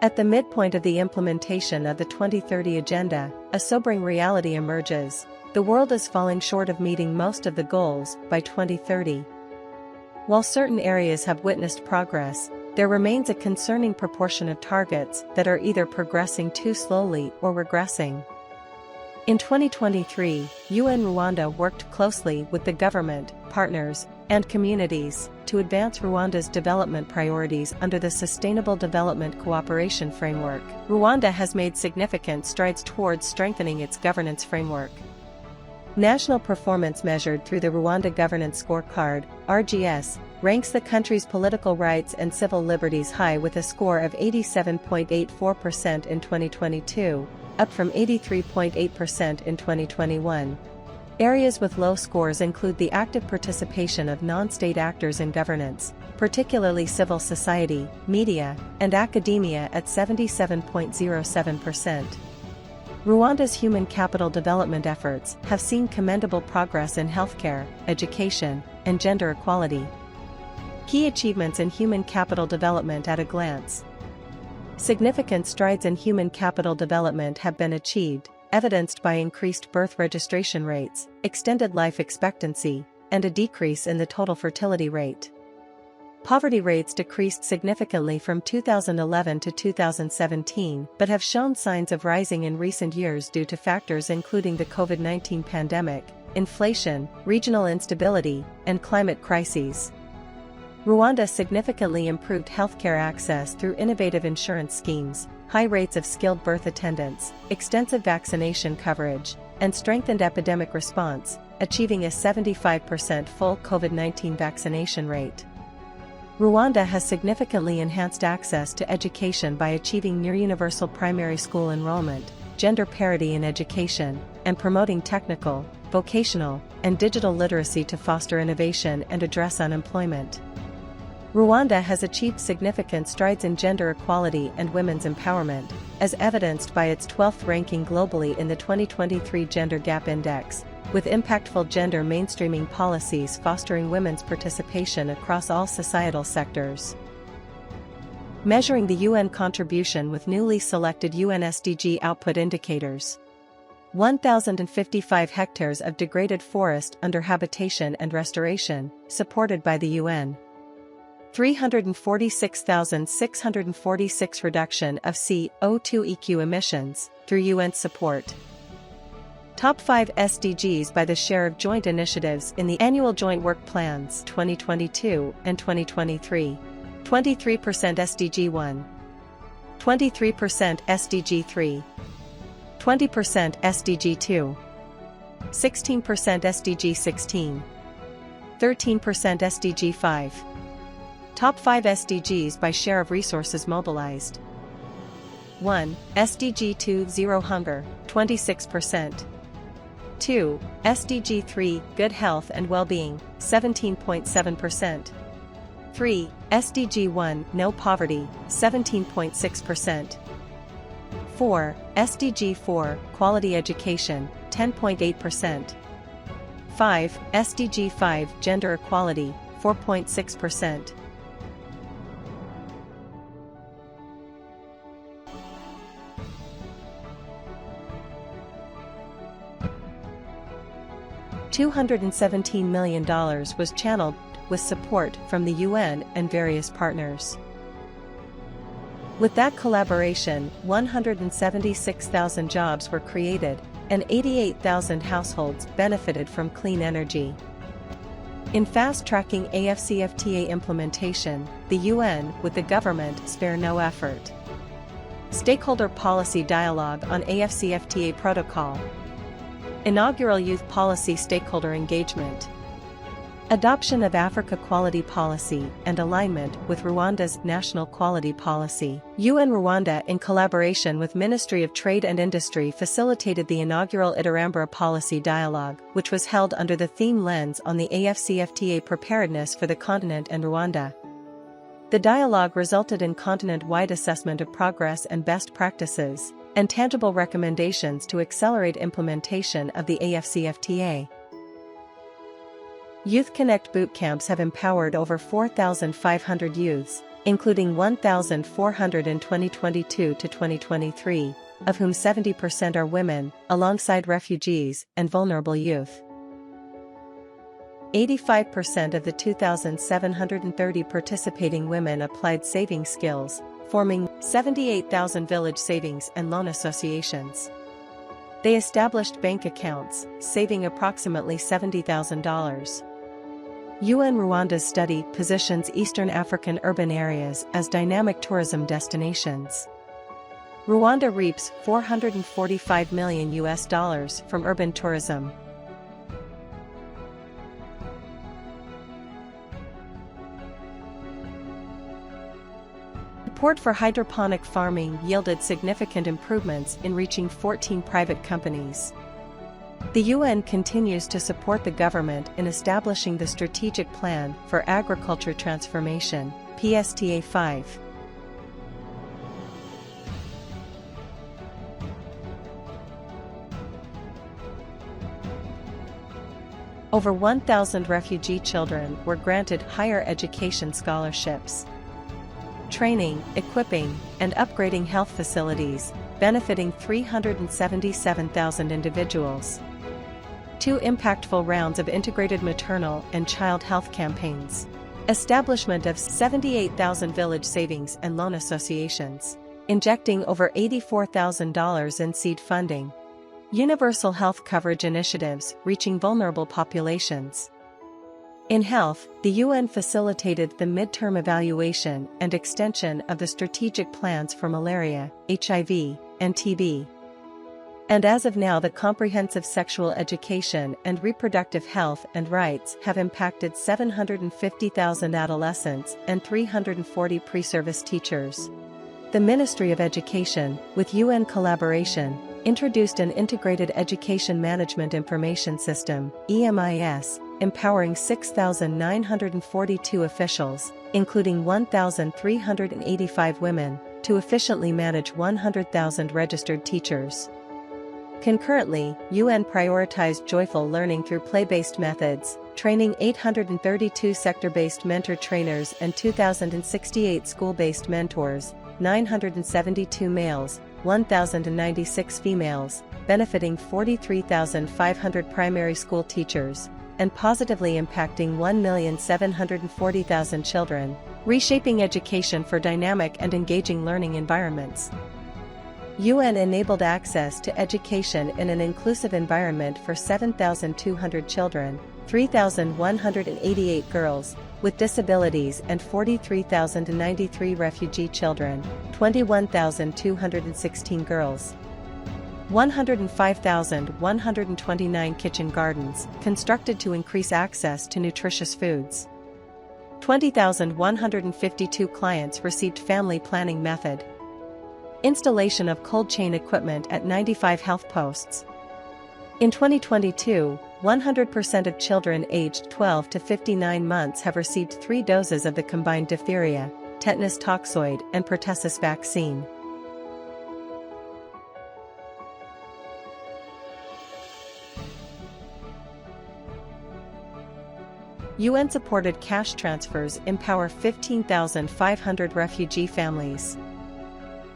At the midpoint of the implementation of the 2030 Agenda, a sobering reality emerges: the world is falling short of meeting most of the goals by 2030. While certain areas have witnessed progress, there remains a concerning proportion of targets that are either progressing too slowly or regressing. In 2023, UN Rwanda worked closely with the government, partners, and communities to advance Rwanda's development priorities under the Sustainable Development Cooperation Framework. Rwanda has made significant strides towards strengthening its governance framework. National performance measured through the Rwanda Governance Scorecard, RGS, ranks the country's political rights and civil liberties high with a score of 87.84% in 2022, up from 83.8% in 2021. Areas with low scores include the active participation of non-state actors in governance, particularly civil society, media, and academia at 77.07%. Rwanda's human capital development efforts have seen commendable progress in healthcare, education, and gender equality. Key achievements in human capital development at a glance. Significant strides in human capital development have been achieved, evidenced by increased birth registration rates, extended life expectancy, and a decrease in the total fertility rate. Poverty rates decreased significantly from 2011 to 2017 but have shown signs of rising in recent years due to factors including the COVID-19 pandemic, inflation, regional instability, and climate crises. Rwanda significantly improved healthcare access through innovative insurance schemes, high rates of skilled birth attendance, extensive vaccination coverage, and strengthened epidemic response, achieving a 75% full COVID-19 vaccination rate. Rwanda has significantly enhanced access to education by achieving near-universal primary school enrollment, gender parity in education, and promoting technical, vocational, and digital literacy to foster innovation and address unemployment. Rwanda has achieved significant strides in gender equality and women's empowerment, as evidenced by its 12th ranking globally in the 2023 Gender Gap Index, with impactful gender mainstreaming policies fostering women's participation across all societal sectors. Measuring the UN contribution with newly selected UNSDG output indicators. 1,055 hectares of degraded forest under habitation and restoration, supported by the UN. 346,646 reduction of CO2 emissions, through UN support. Top 5 SDGs by the share of joint initiatives in the Annual Joint Work Plans 2022 and 2023. 23% SDG 1. 23% SDG 3. 20% SDG 2. 16% SDG 16. 13% SDG 5. Top 5 SDGs by share of resources mobilized. 1. SDG 2 Zero Hunger, 26%. 2. SDG 3 Good Health and Well-being, 17.7%. 3. SDG 1 No Poverty, 17.6%. 4. SDG 4 Quality Education, 10.8%. 5. SDG 5 Gender Equality, 4.6%. $217 million was channeled, with support from the UN and various partners. With that collaboration, 176,000 jobs were created, and 88,000 households benefited from clean energy. In fast-tracking AFCFTA implementation, the UN, with the government, spare no effort. Stakeholder policy dialogue on AFCFTA protocol. Inaugural Youth Policy Stakeholder Engagement. Adoption of Africa Quality Policy and alignment with Rwanda's National Quality Policy. UN Rwanda, in collaboration with Ministry of Trade and Industry, facilitated the inaugural Iterambere Policy Dialogue, which was held under the theme lens on the AFCFTA preparedness for the continent and Rwanda. The dialogue resulted in continent-wide assessment of progress and best practices, and tangible recommendations to accelerate implementation of the AFCFTA. Youth Connect boot camps have empowered over 4,500 youths, including 1,400 in 2022 to 2023, of whom 70% are women, alongside refugees and vulnerable youth. 85% of the 2,730 participating women applied saving skills, forming 78,000 village savings and loan associations. They established bank accounts, saving approximately $70,000. UN Rwanda's study positions Eastern African urban areas as dynamic tourism destinations. Rwanda reaps $445 million from urban tourism. Support for hydroponic farming yielded significant improvements in reaching 14 private companies. The UN continues to support the government in establishing the Strategic Plan for Agriculture Transformation, PSTA-5. Over 1,000 refugee children were granted higher education scholarships. Training, equipping, and upgrading health facilities, benefiting 377,000 individuals. 2 impactful rounds of integrated maternal and child health campaigns. Establishment of 78,000 village savings and loan associations. Injecting over $84,000 in seed funding. Universal health coverage initiatives reaching vulnerable populations. In health, the UN facilitated the midterm evaluation and extension of the strategic plans for malaria, HIV, and TB. And as of now, the comprehensive sexual education and reproductive health and rights have impacted 750,000 adolescents and 340 pre-service teachers. The Ministry of Education, with UN collaboration, introduced an Integrated Education Management Information System, EMIS, empowering 6,942 officials, including 1,385 women, to efficiently manage 100,000 registered teachers. Concurrently, UN prioritized joyful learning through play-based methods, training 832 sector-based mentor trainers and 2,068 school-based mentors, 972 males, 1,096 females, benefiting 43,500 primary school teachers, and positively impacting 1,740,000 children, reshaping education for dynamic and engaging learning environments. UN enabled access to education in an inclusive environment for 7,200 children, 3,188 girls with disabilities and 43,093 refugee children, 21,216 girls. 105,129 kitchen gardens constructed to increase access to nutritious foods. 20,152 clients received family planning method. Installation of cold chain equipment at 95 health posts. In 2022, 100% of children aged 12 to 59 months have received 3 doses of the combined diphtheria, tetanus toxoid, and pertussis vaccine. UN-supported cash transfers empower 15,500 refugee families.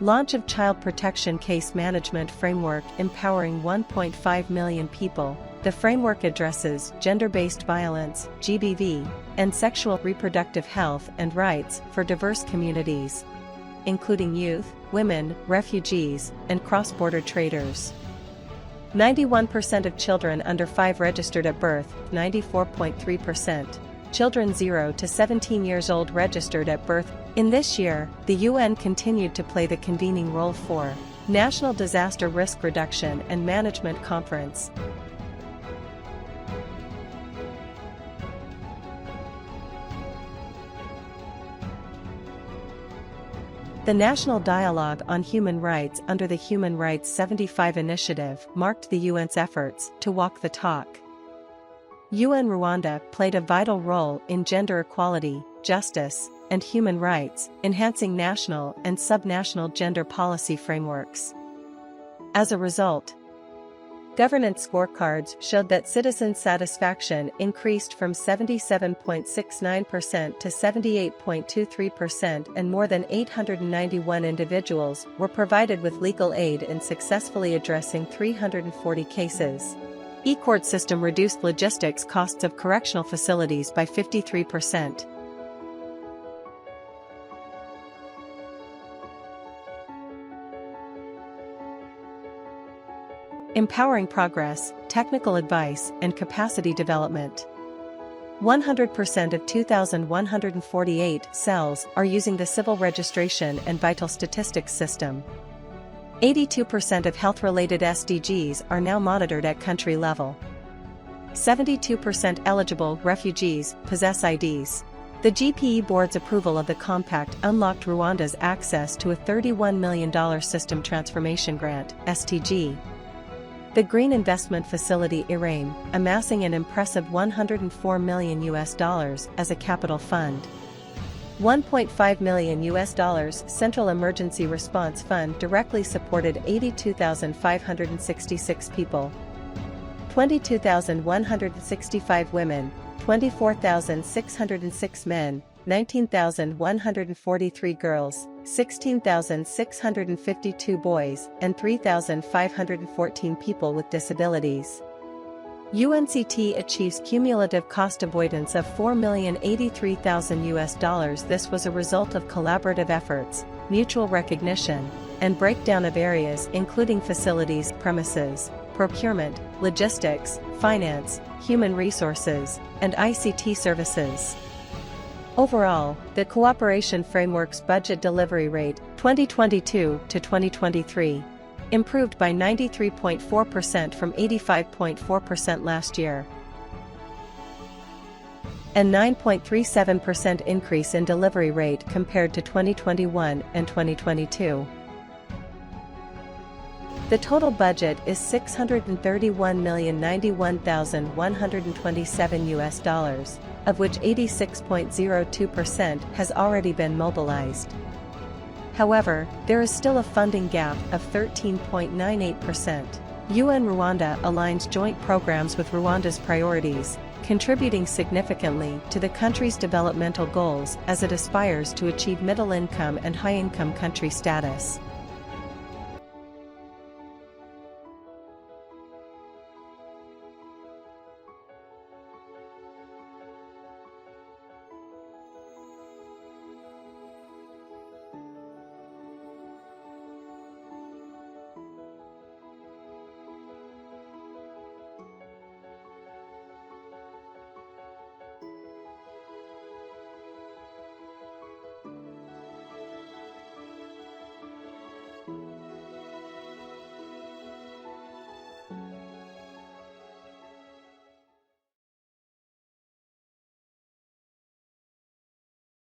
Launch of Child Protection Case Management Framework empowering 1.5 million people. The framework addresses gender-based violence, GBV, and sexual reproductive health and rights for diverse communities, including youth, women, refugees, and cross-border traders. 91% of children under 5 registered at birth, 94.3%. Children 0 to 17 years old registered at birth. In this year, the UN continued to play the convening role for National Disaster Risk Reduction and Management Conference. The National Dialogue on Human Rights under the Human Rights 75 initiative marked the UN's efforts to walk the talk. UN Rwanda played a vital role in gender equality, justice, and human rights, enhancing national and subnational gender policy frameworks. As a result, Governance scorecards showed that citizen satisfaction increased from 77.69% to 78.23%, and more than 891 individuals were provided with legal aid in successfully addressing 340 cases. E-court system reduced logistics costs of correctional facilities by 53%. Empowering progress, technical advice, and capacity development. 100% of 2,148 cells are using the civil registration and vital statistics system. 82% of health-related SDGs are now monitored at country level. 72% eligible refugees possess IDs. The GPE board's approval of the compact unlocked Rwanda's access to a $31 million System Transformation Grant (STG). The Green Investment Facility (IRAIM), amassing an impressive $104 million as a capital fund. $1.5 million Central Emergency Response Fund directly supported 82,566 people. 22,165 women, 24,606 men, 19,143 girls, 16,652 boys, and 3,514 people with disabilities. UNCT achieves cumulative cost avoidance of $4,083,000. This was a result of collaborative efforts, mutual recognition, and breakdown of areas including facilities, premises, procurement, logistics, finance, human resources, and ICT services. Overall, the Cooperation Framework's budget delivery rate, 2022 to 2023, improved by 93.4% from 85.4% last year. A 9.37% increase in delivery rate compared to 2021 and 2022. The total budget is $631,091,127, of which 86.02% has already been mobilized. However, there is still a funding gap of 13.98%. UN Rwanda aligns joint programs with Rwanda's priorities, contributing significantly to the country's developmental goals as it aspires to achieve middle-income and high-income country status.